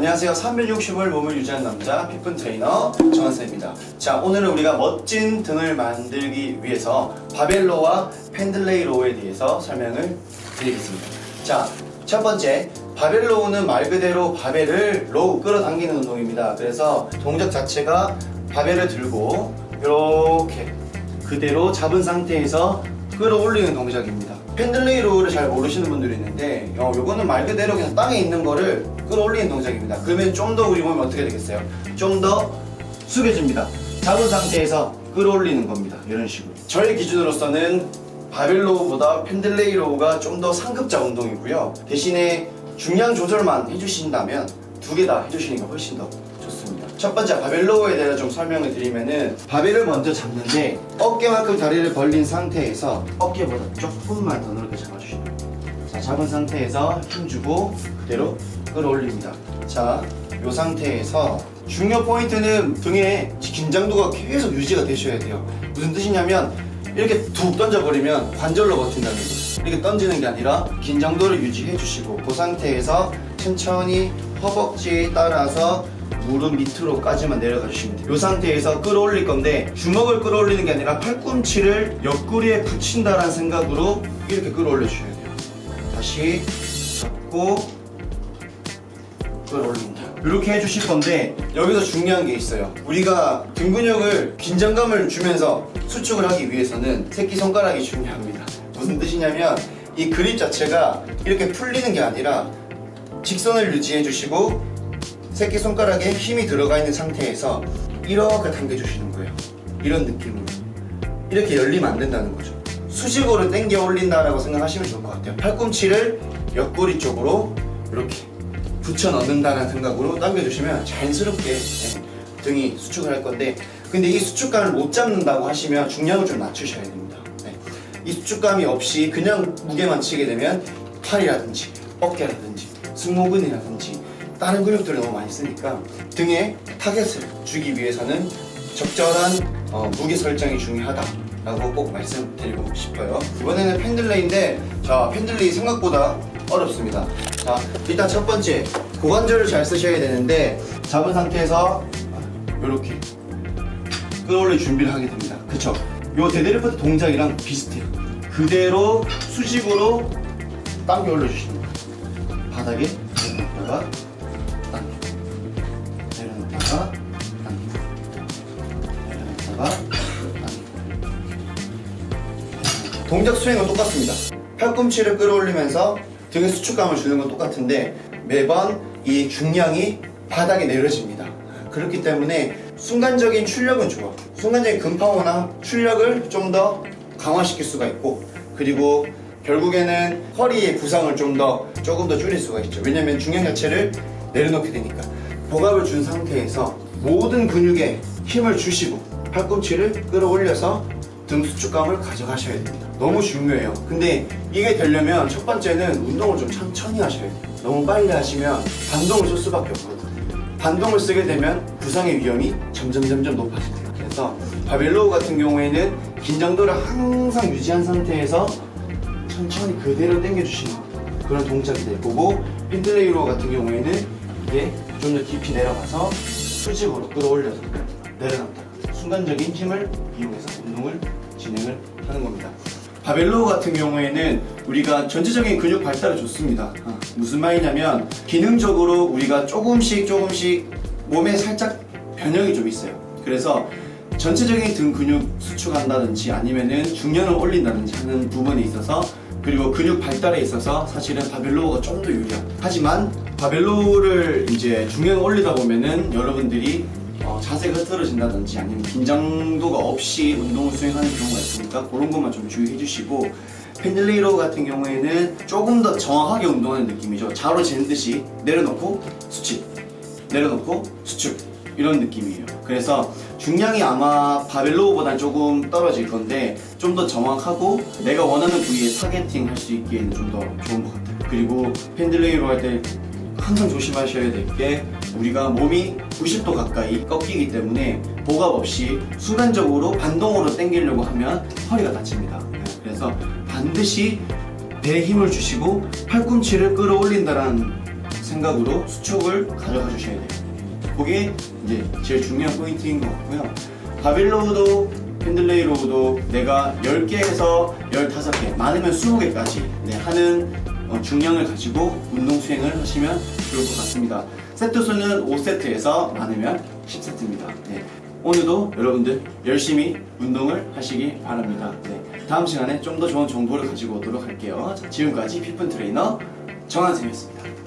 안녕하세요. 360을 몸을 유지하는 남자 피픈 트레이너 정한쌤입니다. 자, 오늘은 우리가 멋진 등을 만들기 위해서 바벨로와 펜들레이 로우에 대해서 설명을 드리겠습니다. 자, 첫 번째, 바벨로우는 말 그대로 바벨을 로우 끌어당기는 운동입니다. 그래서 동작 자체가 바벨을 들고 이렇게 그대로 잡은 상태에서 끌어올리는 동작입니다. 펜들레이 로우를 잘 모르시는 분들이 있는데 요거는 말 그대로 그냥 땅에 있는 거를 끌어올리는 동작입니다. 그러면 좀 더 우리 몸이 어떻게 되겠어요? 좀 더 숙여집니다. 잡은 상태에서 끌어올리는 겁니다. 이런 식으로. 저의 기준으로서는 바벨로우보다 펜들레이 로우가 좀 더 상급자 운동이고요. 대신에 중량 조절만 해주신다면 두 개 다 해주시는 게 훨씬 더 좋습니다. 첫 번째 바벨로우에 대해서 좀 설명을 드리면은, 바벨을 먼저 잡는데 어깨만큼 다리를 벌린 상태에서 어깨보다 조금만 더 넓게 잡아주시면 됩니다. 자, 잡은 상태에서 힘주고 그대로 끌어올립니다. 자, 이 상태에서 중요 포인트는 등의 긴장도가 계속 유지가 되셔야 돼요. 무슨 뜻이냐면 이렇게 툭 던져버리면 관절로 버틴다는 거죠. 이렇게 던지는 게 아니라 긴장도를 유지해 주시고 그 상태에서 천천히 허벅지에 따라서 무릎 밑으로까지만 내려가 주시면 돼요. 이 상태에서 끌어올릴 건데 주먹을 끌어올리는 게 아니라 팔꿈치를 옆구리에 붙인다라는 생각으로 이렇게 끌어올려 주셔야 돼요. 다시 잡고 끌어올린다. 이렇게 해주실 건데 여기서 중요한 게 있어요. 우리가 등 근육을 긴장감을 주면서 수축을 하기 위해서는 새끼손가락이 중요합니다. 무슨 뜻이냐면 이 그립 자체가 이렇게 풀리는 게 아니라 직선을 유지해 주시고 새끼손가락에 힘이 들어가 있는 상태에서 이렇게 당겨주시는 거예요. 이런 느낌으로. 이렇게 열리면 안 된다는 거죠. 수직으로 당겨 올린다라고 생각하시면 좋을 것 같아요. 팔꿈치를 옆구리 쪽으로 이렇게 붙여 넣는다는 생각으로 당겨주시면 자연스럽게 등이 수축을 할 건데, 근데 이 수축감을 못 잡는다고 하시면 중량을 좀 낮추셔야 됩니다. 이 수축감이 없이 그냥 무게만 치게 되면 팔이라든지 어깨라든지 승모근이라든지 다른 근육들을 너무 많이 쓰니까 등에 타겟을 주기 위해서는 적절한 무게 설정이 중요하다라고 꼭 말씀드리고 싶어요. 이번에는 펜들레이인데, 자, 펜들레이 생각보다 어렵습니다. 자, 일단 첫 번째, 고관절을 잘 쓰셔야 되는데 잡은 상태에서 이렇게 끌어올릴 준비를 하게 됩니다. 그쵸? 요 데드리프트 동작이랑 비슷해요. 그대로 수직으로 당겨 올려주시는 거예요. 바닥에 내려놓다가 당겨, 내려놓다가 당겨, 내려놓다가 당겨. 동작 수행은 똑같습니다. 팔꿈치를 끌어올리면서 등에 수축감을 주는 건 똑같은데 매번 이 중량이 바닥에 내려집니다. 그렇기 때문에 순간적인 출력은 좋아. 순간적인 근파워나 출력을 좀 더 강화시킬 수가 있고, 그리고 결국에는 허리의 부상을 조금 더 줄일 수가 있죠. 왜냐면 중량 자체를 내려놓게 되니까. 복압을 준 상태에서 모든 근육에 힘을 주시고 팔꿈치를 끌어올려서 등 수축감을 가져가셔야 됩니다. 너무 중요해요. 근데 이게 되려면 첫 번째는 운동을 좀 천천히 하셔야 돼요. 너무 빨리 하시면 반동을 쓸 수밖에 없거든요. 반동을 쓰게 되면 부상의 위험이 점점 높아집니다. 그래서 바벨로우 같은 경우에는 긴장도를 항상 유지한 상태에서 천천히 그대로 당겨주시는 그런 동작이 될 거고, 펜들레이 로우 같은 경우에는 이게 좀 더 깊이 내려가서 수직으로 끌어올려서 내려놨다. 순간적인 힘을 이용해서 운동을 진행을 하는 겁니다. 바벨로우 같은 경우에는 우리가 전체적인 근육 발달을 좋습니다. 무슨 말이냐면 기능적으로 우리가 조금씩 몸에 살짝 변형이 좀 있어요. 그래서 전체적인 등 근육 수축한다든지 아니면은 중량을 올린다든지 하는 부분에 있어서, 그리고 근육 발달에 있어서 사실은 바벨로우가 좀 더 유리합니다. 하지만 바벨로우를 이제 중량을 올리다 보면은 여러분들이 자세가 흐트러진다든지 아니면 긴장도가 없이 운동을 수행하는 경우가 있으니까 그런 것만 좀 주의해 주시고, 펜들레이 로우 같은 경우에는 조금 더 정확하게 운동하는 느낌이죠. 자로 재는 듯이 내려놓고 수축, 내려놓고 수축, 이런 느낌이에요. 그래서 중량이 아마 바벨로우보다는 조금 떨어질 건데 좀 더 정확하고 내가 원하는 부위에 타겟팅 할 수 있기에는 좀 더 좋은 것 같아요. 그리고 펜들레이 로우 할 때 항상 조심하셔야 될 게, 우리가 몸이 90도 가까이 꺾이기 때문에 복압 없이 순간적으로 반동으로 당기려고 하면 허리가 다칩니다. 그래서 반드시 배에 힘을 주시고 팔꿈치를 끌어올린다는 생각으로 수축을 가져가 주셔야 돼요. 그게 이제 제일 중요한 포인트인 것 같고요. 바벨로우도 핸들레이 로우도 내가 10개에서 15개, 많으면 20개까지 하는 중량을 가지고 운동 수행을 하시면 좋을 것 같습니다. 세트 수는 5세트에서 많으면 10세트입니다. 오늘도 여러분들 열심히 운동을 하시기 바랍니다. 다음 시간에 좀 더 좋은 정보를 가지고 오도록 할게요. 자, 지금까지 피픈 트레이너 정한쌤이었습니다.